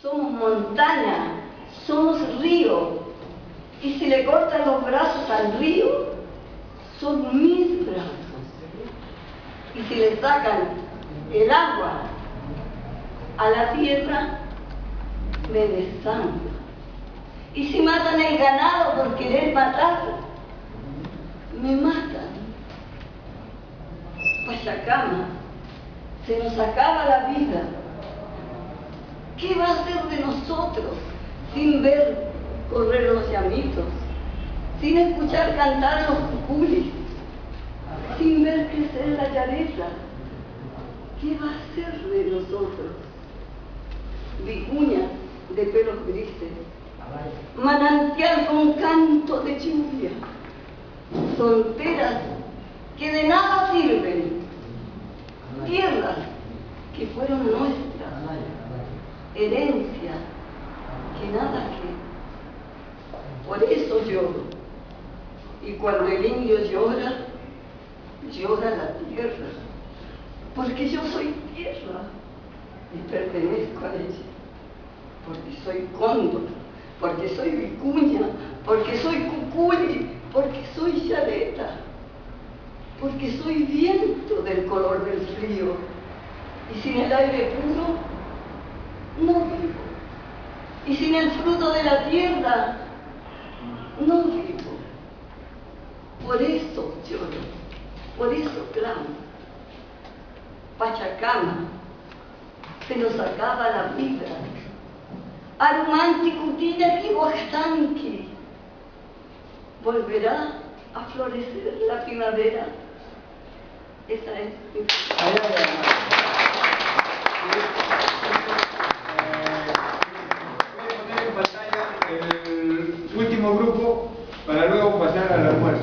somos montaña, somos río. Y si le cortan los brazos al río, son mis brazos. Y si le sacan el agua a la tierra, me desangro. Y si matan el ganado por querer matar, me matan. Pachacama, se nos acaba la vida. ¿Qué va a ser de nosotros sin ver correr los llamitos, sin escuchar cantar los cuculis, sin ver crecer la yareta? ¿Qué va a ser de nosotros? Vicuña de pelos grises, manantial con canto de lluvia, solteras que de nada sirven, tierras que fueron nuestras, herencia que nada que. Por eso lloro, y cuando el indio llora, llora la tierra, porque yo soy tierra y pertenezco a ella, porque soy cóndor, porque soy vicuña, porque soy cuculi, porque soy yareta, porque soy viento del color del frío, y sin el aire puro no vivo, y sin el fruto de la tierra no vivo. Por eso lloro, por eso clamo. Pachacama, se nos acaba la vida. Arumanti, Cutilla, Kihuastanqui, volverá a florecer la primavera. Esa es mi Voy a poner en pantalla el último grupo para luego pasar al almuerzo.